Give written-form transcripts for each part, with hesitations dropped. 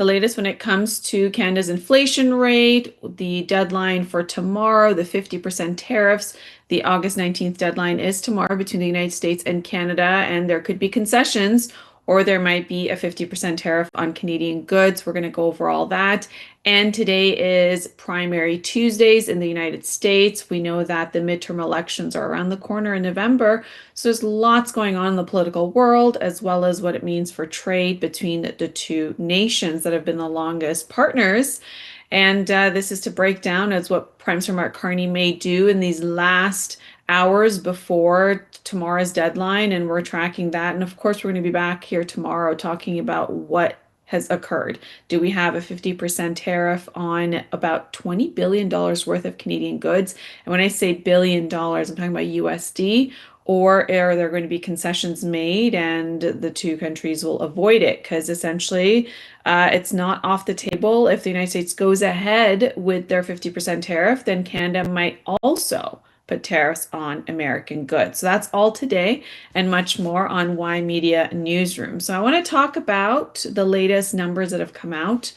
the latest when it comes to Canada's inflation rate, the deadline for tomorrow, the 50% tariffs. The August 19th deadline is tomorrow between the United States and Canada, and there could be concessions or there might be a 50% tariff on Canadian goods. We're going to go over all that. And today is primary Tuesdays in the United States. We know that the midterm elections are around the corner in November. So there's lots going on in the political world, as well as what it means for trade between the two nations that have been the longest partners. And this is to break down as what Prime Minister Mark Carney may do in these last hours before tomorrow's deadline, and we're tracking that. And of course, we're going to be back here tomorrow talking about what has occurred. Do we have a 50% tariff on about $20 billion worth of Canadian goods? And when I say billion dollars, I'm talking about USD. Or are there going to be concessions made and the two countries will avoid it? Because essentially, it's not off the table. If the United States goes ahead with their 50% tariff, then Canada might also put tariffs on American goods. So that's all today and much more on Ymedia Newsroom. So I want to talk about the latest numbers that have come out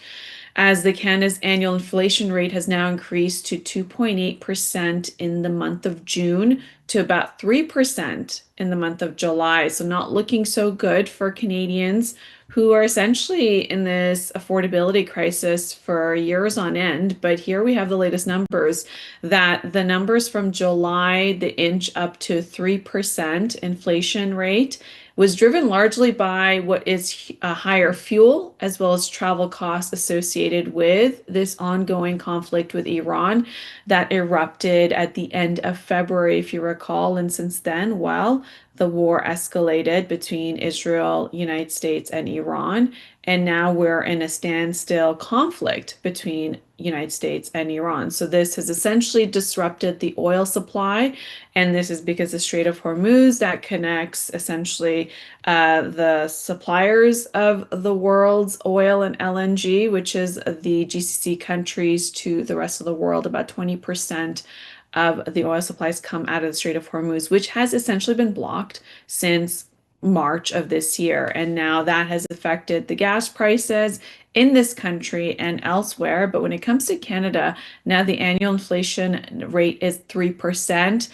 as the Canada's annual inflation rate has now increased to 2.8% in the month of June to about 3% in the month of July. So not looking so good for Canadians who are essentially in this affordability crisis for years on end. But here we have the latest numbers that the numbers from July, the inch up to 3% inflation rate was driven largely by what is a higher fuel as well as travel costs associated with this ongoing conflict with Iran that erupted at the end of February, if you recall. And since then, well, the war escalated between Israel, United States, and Iran. And now we're in a standstill conflict between United States and Iran. So this has essentially disrupted the oil supply. And this is because the Strait of Hormuz that connects essentially the suppliers of the world's oil and LNG, which is the GCC countries, to the rest of the world. About 20% of the oil supplies come out of the Strait of Hormuz, which has essentially been blocked since March of this year. And now that has affected the gas prices in this country and elsewhere. But when it comes to Canada, now the annual inflation rate is 3%.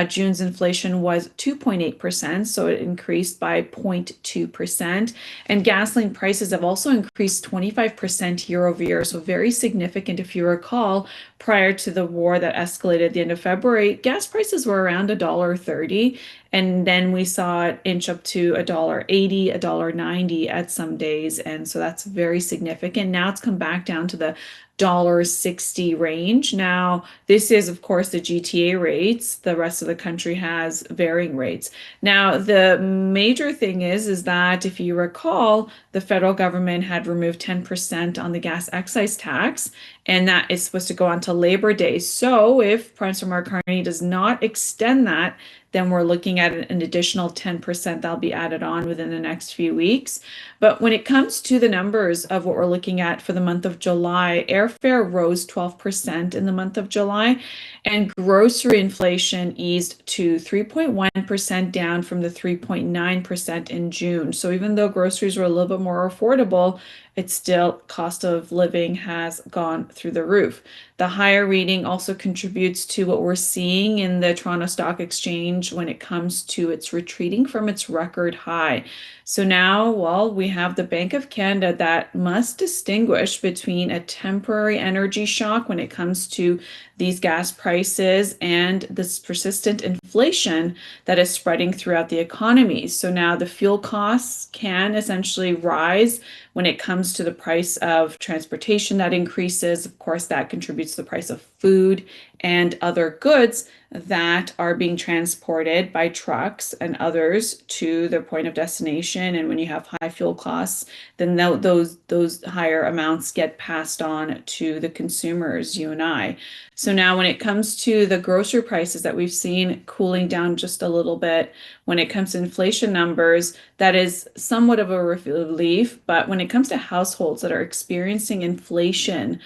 June's inflation was 2.8%, so it increased by 0.2%. And gasoline prices have also increased 25% year over year, so very significant. If you recall, prior to the war that escalated at the end of February, gas prices were around $1.30. And then we saw it inch up to $1.80, $1.90 at some days. And so that's very significant. Now it's come back down to the $1.60 range. Now, this is, of course, the GTA rates. The rest of the country has varying rates. Now, the major thing is that if you recall, the federal government had removed 10% on the gas excise tax, and that is supposed to go on to Labor Day. So if Prime Minister Mark Carney does not extend that, then we're looking at an additional 10% that'll be added on within the next few weeks. But when it comes to the numbers of what we're looking at for the month of July, airfare rose 12% in the month of July, and grocery inflation eased to 3.1%, down from the 3.9% in June. So even though groceries were a little bit more affordable, it's still cost of living has gone through the roof. The higher reading also contributes to what we're seeing in the Toronto Stock Exchange when it comes to its retreating from its record high. So now, well, we have the Bank of Canada that must distinguish between a temporary energy shock when it comes to these gas prices and this persistent inflation that is spreading throughout the economy. So now the fuel costs can essentially rise when it comes to the price of transportation that increases. Of course, that contributes to the price of food and other goods that are being transported by trucks and others to their point of destination. And when you have high fuel costs, then those higher amounts get passed on to the consumers, you and I. So now when it comes to the grocery prices that we've seen cooling down just a little bit, when it comes to inflation numbers, that is somewhat of a relief. But when it comes to households that are experiencing inflation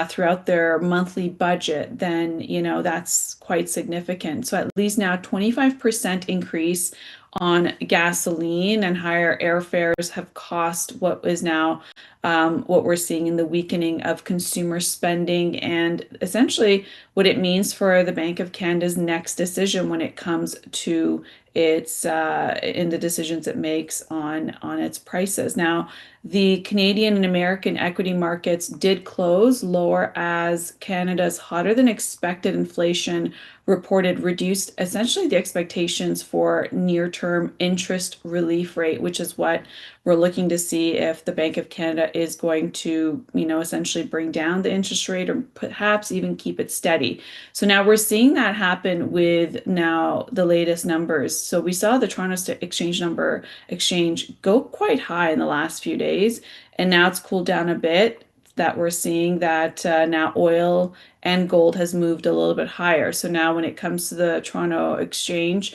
throughout their monthly budget, then, that's quite significant. So at least now 25% increase on gasoline and higher airfares have cost what is now what we're seeing in the weakening of consumer spending and essentially what it means for the Bank of Canada's next decision when it comes to its in the decisions it makes on its prices. Now, the Canadian and American equity markets did close lower as Canada's hotter than expected inflation reported reduced essentially the expectations for near-term interest relief rate, which is what we're looking to see if the Bank of Canada is going to, essentially bring down the interest rate or perhaps even keep it steady. So now we're seeing that happen with now the latest numbers. So we saw the Toronto Exchange go quite high in the last few days, and now it's cooled down a bit. That we're seeing that now oil and gold has moved a little bit higher. So now when it comes to the Toronto Exchange,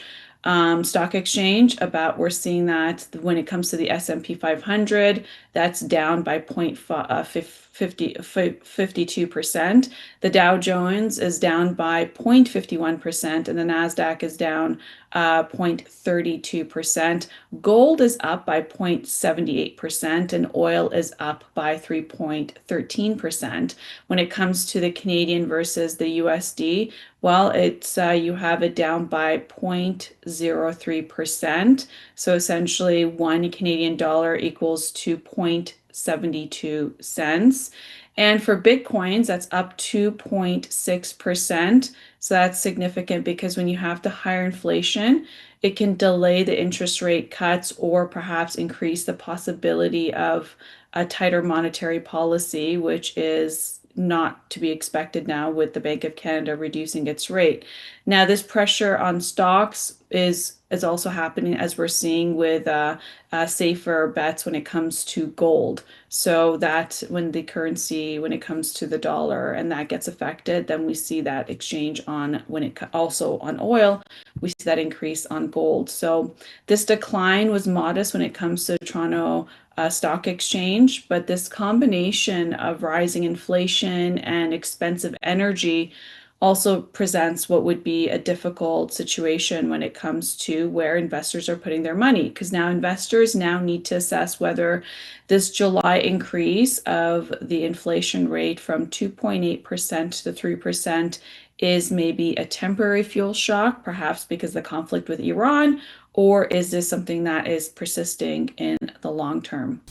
stock exchange, we're seeing that when it comes to the S&P 500, that's down by 0.52%. The Dow Jones is down by 0.51%, and the NASDAQ is down 0.32%. Gold is up by 0.78%, and oil is up by 3.13%. When it comes to the Canadian versus the USD, well, it's you have it down by 0.03%. So essentially, one Canadian dollar equals 2.72 cents. And for Bitcoins, that's up 2.6%. So that's significant because when you have the higher inflation, it can delay the interest rate cuts or perhaps increase the possibility of a tighter monetary policy, which is not to be expected now with the Bank of Canada reducing its rate. Now, this pressure on stocks is also happening as we're seeing with safer bets when it comes to gold. So that when it comes to the dollar and that gets affected, then we see that exchange also on oil, we see that increase on gold. So this decline was modest when it comes to Toronto Stock Exchange, but this combination of rising inflation and expensive energy also presents what would be a difficult situation when it comes to where investors are putting their money, because now investors need to assess whether this July increase of the inflation rate from 2.8% to 3% is maybe a temporary fuel shock, perhaps because of the conflict with Iran, or is this something that is persisting in the long term?